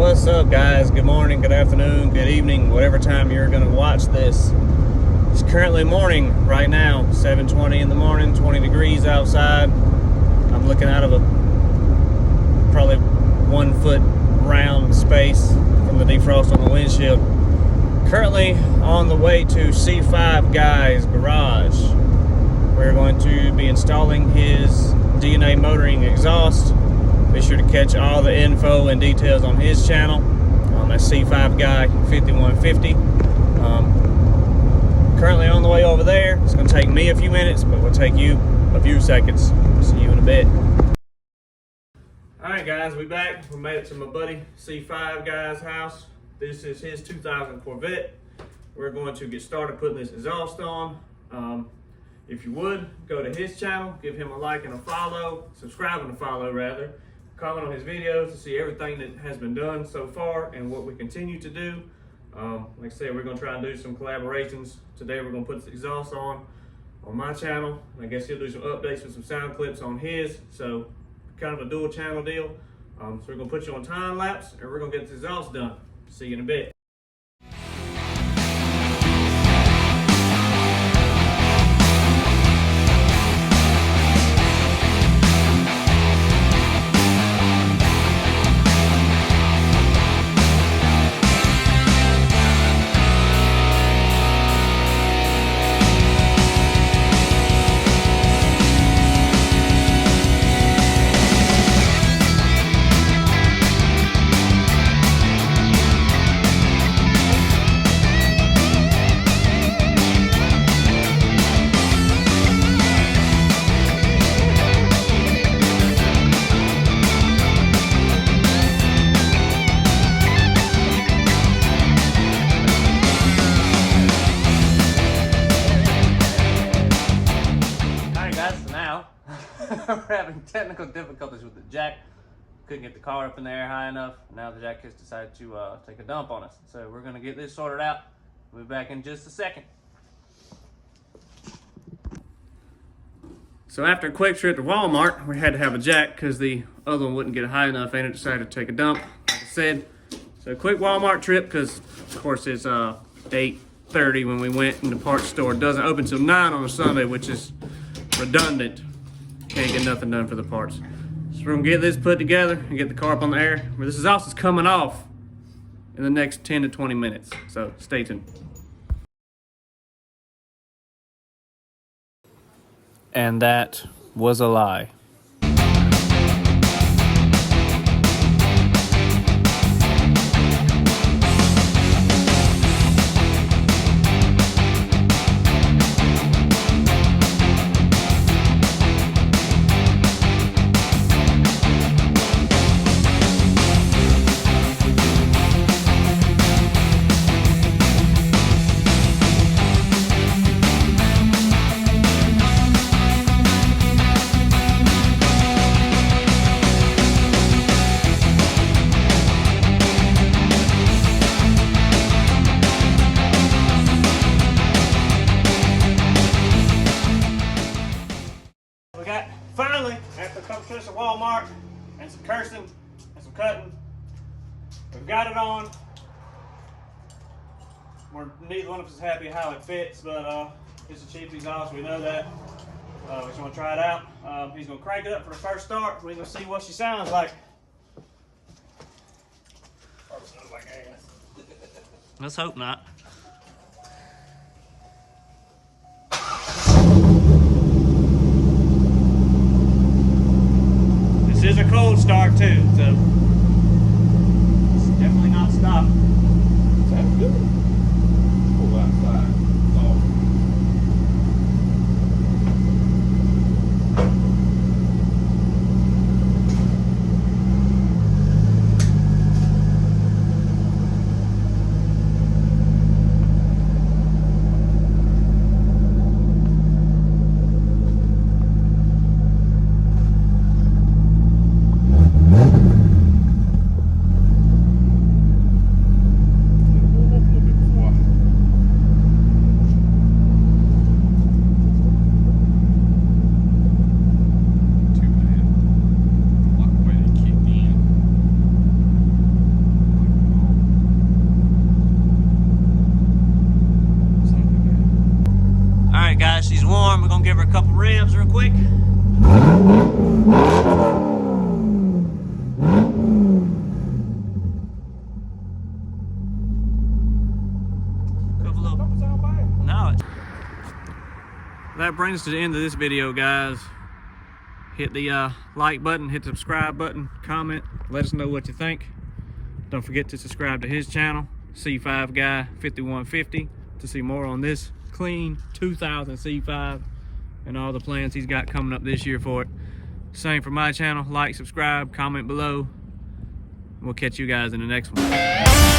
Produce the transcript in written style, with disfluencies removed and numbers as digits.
What's up, guys? Good morning, good afternoon, good evening, whatever time you're going to watch this. It's currently morning right now, 7:20 in the morning, 20 degrees outside. I'm looking out of a probably 1 foot round space from the defrost on the windshield. Currently on the way to C5 Guy's garage. We're going to be installing his DNA Motoring exhaust. Be sure to catch all the info and details on his channel. That's C5 Guy 5150. Currently on the way over there. It's going to take me a few minutes, but will take you a few seconds. See you in a bit. Alright guys, we back. We made it to my buddy C5 Guy's house. This is his 2000 Corvette. We're going to get started putting this exhaust on. If you would, go to his channel, give him a like and a follow, subscribe and a follow rather. Comment on his videos to see everything that has been done so far and what we continue to do. Like I said, we're going to try and do some collaborations. Today we're going to put this exhaust on my channel. I guess he'll do some updates with some sound clips on his. So kind of a dual channel deal. So we're going to put you on time lapse and we're going to get this exhaust done. See you in a bit. We're having technical difficulties with the jack. Couldn't get the car up in the air high enough. Now the jack has decided to take a dump on us. So we're going to get this sorted out. We'll be back in just a second. So after a quick trip to Walmart, we had to have a jack because the other one wouldn't get high enough and it decided to take a dump, like I said. So a quick Walmart trip because, of course, it's 8:30 when we went, and the parts store doesn't open till 9 on a Sunday, which is redundant. Can't get nothing done for the parts. So we're gonna get this put together and get the car up on the air. But this exhaust is coming off in the next 10 to 20 minutes. So stay tuned. And that was a lie. Finally, after a couple trips to Walmart and some cursing and some cutting, we've got it on. Neither one of us is happy how it fits, but it's a cheap exhaust, we know that. We just want to try it out. He's going to crank it up for the first start. We're going to see what she sounds like. Sounds like ass. Let's hope not. This is a cold start too, so it's definitely not stopped. Sounds good. Cool outside. gonna give her a couple revs real quick. That brings us to the end of this video, guys. Hit the like button, hit the subscribe button, comment, let us know what you think. Don't forget to subscribe to his channel, C5 Guy 5150, to see more on this clean 2000 C5 and all the plans he's got coming up this year for it. Same for my channel. Like, subscribe, comment below. We'll catch you guys in the next one.